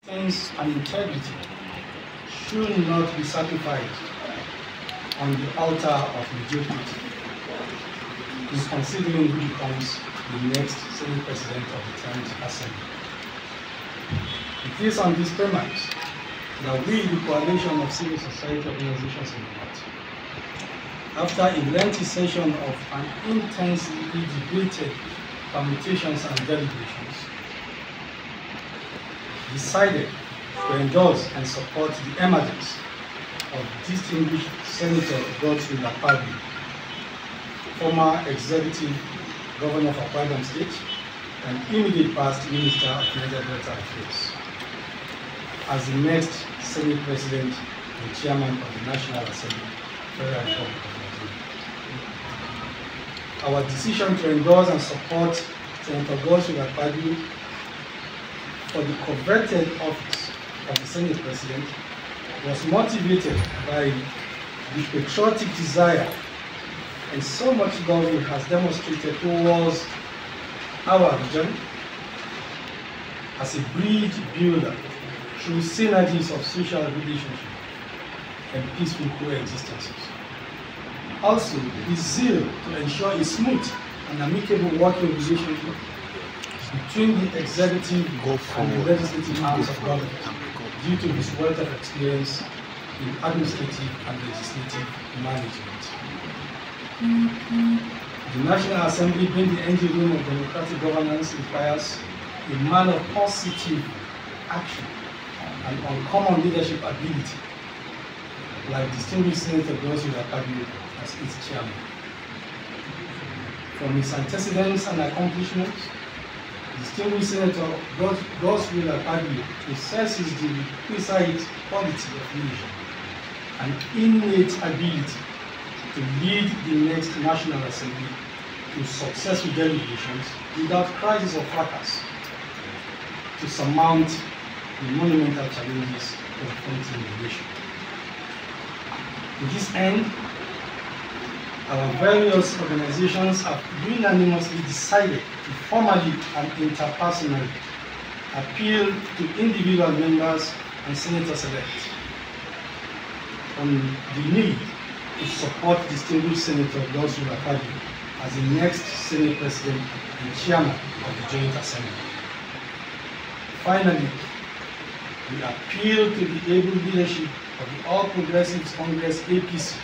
Sense and integrity should not be sacrificed on the altar of mediocrity in considering who becomes the next Senate President of the 10th Assembly. It is on this premise that we, the Coalition of Civil Society Organizations in the North, after a lengthy session of an intensely debated permutations and deliberations, decided to endorse and support the emergence of distinguished Senator Goodswill Akpabio, former Executive Governor of Akpabio State and immediate past Minister of Niger Delta Affairs, as the next Senate President and Chairman of the National Assembly, Federal Republic of Nigeria. Our decision to endorse and support Senator Goodswill Akpabio for the coveted office of the Senate President was motivated by the patriotic desire and so much government has demonstrated towards our region as a bridge builder through synergies of social relationship and peaceful coexistences. Also, the zeal to ensure a smooth and amicable working relationship between the executive and the legislative arms of government due to his wealth of experience in administrative and legislative management. The National Assembly, being the engine room of democratic governance, requires a man of positive action and uncommon leadership ability, like distinguished Senator Goodswill Akpabio as its chairman. From his antecedents and accomplishments, distinguished Senator Goodswill Akpabio possesses the requisite quality of leadership and innate ability to lead the next National Assembly to successful deliberations without crisis or fracas, to surmount the monumental challenges confronting the nation. To this end, our various organizations have unanimously decided to formally and interpersonally appeal to individual members and senators-elect on the need to support distinguished Senator Goodswill Akpabio as the next Senate President and Chairman of the Joint Assembly. Finally, we appeal to the able leadership of the All Progressives Congress APC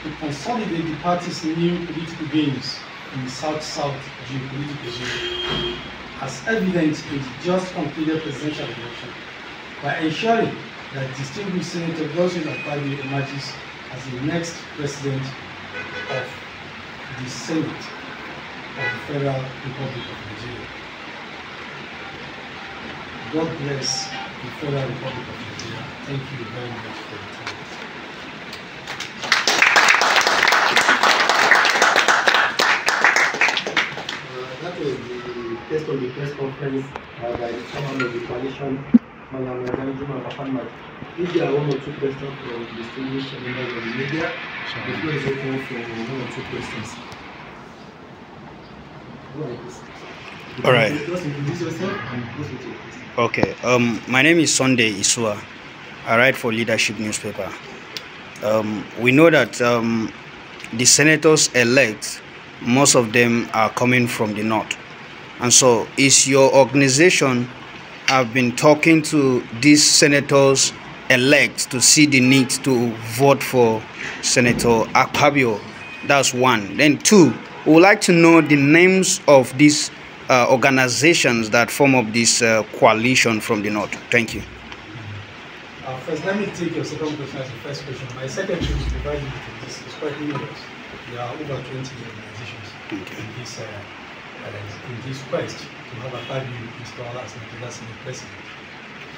to consolidate the party's new political gains in the South-South geopolitical zone, as evident in the just completed presidential election, by ensuring that distinguished Senator Goodswill Akpabio emerges as the next President of the Senate of the Federal Republic of Nigeria. God bless the Federal Republic of Nigeria. Thank you very much for your time. That was the test of the press conference by the chairman of the coalition, Madam Juma Muhammad. If there are one or two questions from the distinguished members of the media, the floor is open for one or two questions. Go ahead, please. All right. Just introduce yourself and close with your question. Okay. My name is Sunday Isua. I write for Leadership newspaper. We know that the senators-elect, most of them are coming from the north, and so is your organization have been talking to these senators-elect to see the need to vote for Senator Akpabio? That's one. Then two, we would like to know the names of these organizations that form up this coalition from the north. Thank you. First, let me take your second question as the first question. My secretary will provide you with this. It's quite numerous. There are over 20 organizations in this quest to have Akpabio installed as the Senate President.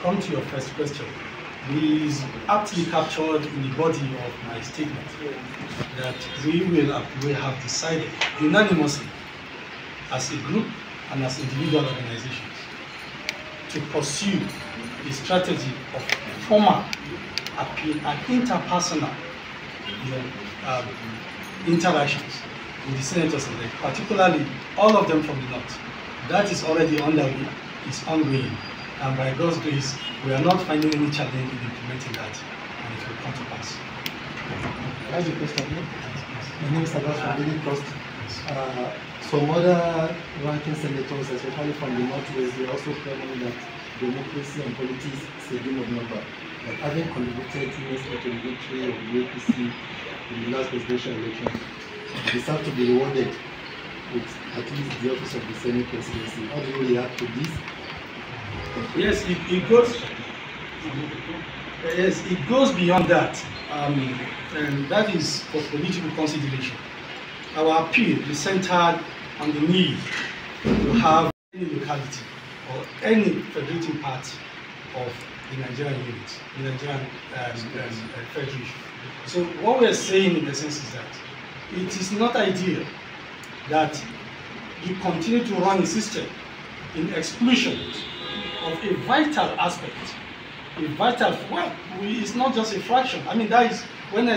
Come to your first question. It is aptly captured in the body of my statement that we have decided unanimously as a group and as individual organizations to pursue the strategy of formal appeal and interpersonal interactions with the senators-elect, particularly all of them from the north. That is already underway, it's ongoing. And by God's grace, we are not finding any challenge in implementing that, and it will come to pass. That's the question. My name is Abbas from Daily Trust. Some other ranking senators, especially from the Northwest, they also claiming that democracy and politics is a game of number. That having contributed immensely to the victory of the APC in the last presidential election, deserve to be rewarded with at least the office of the Senate presidency. How do you react to this? Yes, it goes beyond that, and that is for political consideration. Our appeal is centered on the need to have any locality or any federating part of the Nigerian unit, the Nigerian federation. So what we are saying in the sense is that it is not ideal that you continue to run a system in exclusion of a vital aspect, well, it's not just a fraction. I mean, that is, when we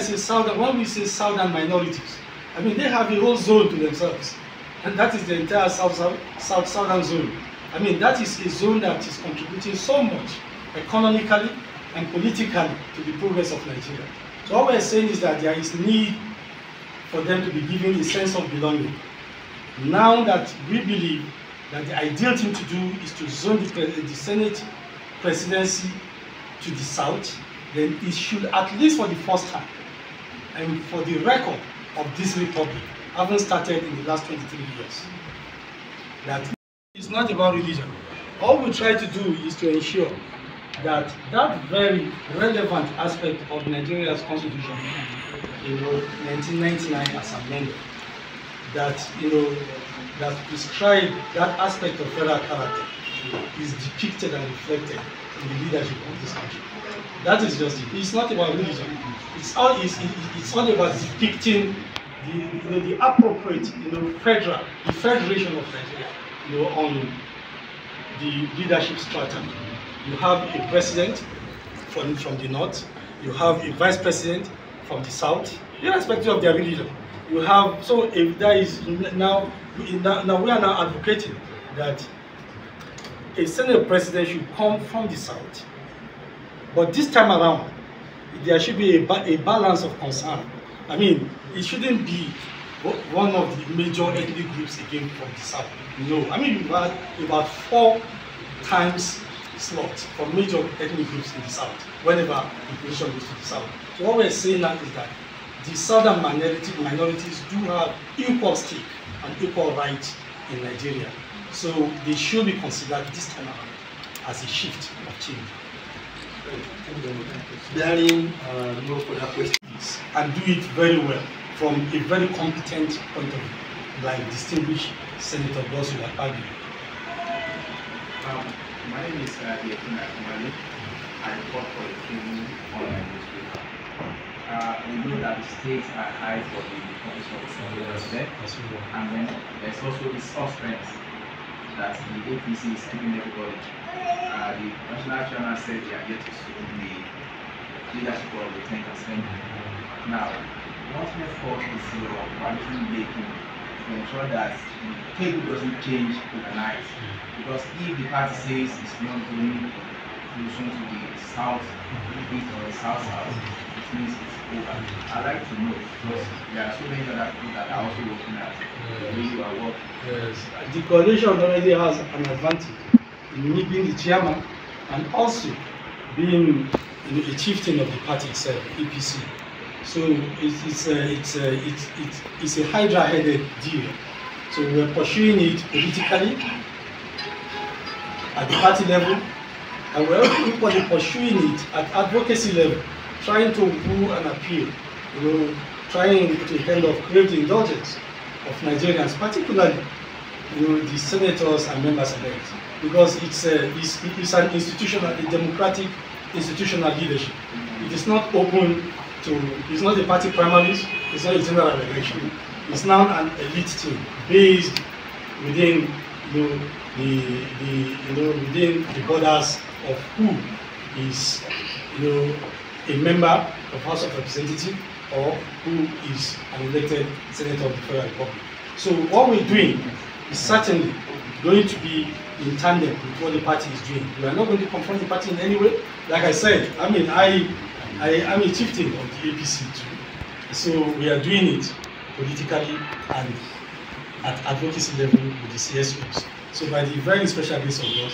say southern minorities, I mean, they have a whole zone to themselves, and that is the entire southern zone. I mean, that is a zone that is contributing so much economically and politically to the progress of Nigeria. So what we're saying is that there is need for them to be given a sense of belonging. Now that we believe that the ideal thing to do is to zone the Senate presidency to the south, then it should, at least for the first time, and for the record of this republic, having started in the last 23 years, that it's not about religion. All we try to do is to ensure that that very relevant aspect of Nigeria's constitution, 1999 as amended, that that prescribe that aspect of federal character is depicted and reflected in the leadership of this country. That is just it. It's not about religion. It's all about depicting the appropriate the federation of Nigeria on the leadership strata. You have a president from the north. You have a vice president from the south, irrespective of their religion. You have, so if there is now we are now advocating that a Senate president should come from the south, but this time around there should be a balance of concern. I mean, it shouldn't be one of the major ethnic groups again from the south. No, I mean, we've had about 4 times slots for major ethnic groups in the south whenever the position goes to the south. So what we're saying now is that the southern minorities do have equal stake and equal rights in Nigeria. So they should be considered this time around as a shift of change. Bearing no further questions. And do it very well from a very competent point of view, like distinguished Senator Goodswill Akpabio. My name is Akpabio. I report for the Tribune online newspaper. We know that the stakes are high for the office of the Senate President, and then there's also the suspense that the APC is keeping everybody. The National Chairman said they are yet to sue the leadership of the 10th Assembly. Now, what effort is your coalition making to ensure that the table doesn't change overnight? Because if the party says it's not going solution to the south east or the south south, it means it's over. I'd like to know, because there are so many other people that are also working at the way you are working. Yes, the coalition already has an advantage in me being the chairman and also being a chieftain of the party itself, EPC. So it's a hydra-headed deal. So we're pursuing it politically at the party level, and we're equally pursuing it at advocacy level, trying to woo and appeal, trying to kind of crave the indulgence of Nigerians, particularly the senators and members elect, because it's an institutional, a democratic institutional leadership. It is not open to, it's not a party primaries, it's not a general election. It's now an elite team based within within the borders of who is a member of House of Representatives or who is an elected senator of the Federal Republic. So what we're doing is certainly going to be in tandem with what the party is doing. We are not going to confront the party in any way. Like I said, I mean, I'm a chieftain of the APC too. So we are doing it politically and at advocacy level with the CSOs. So by the very special grace of God,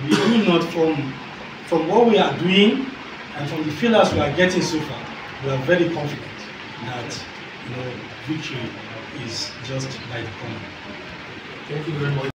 we do not from what we are doing and from the feelers we are getting so far, we are very confident that victory is just by the corner. Thank you very much.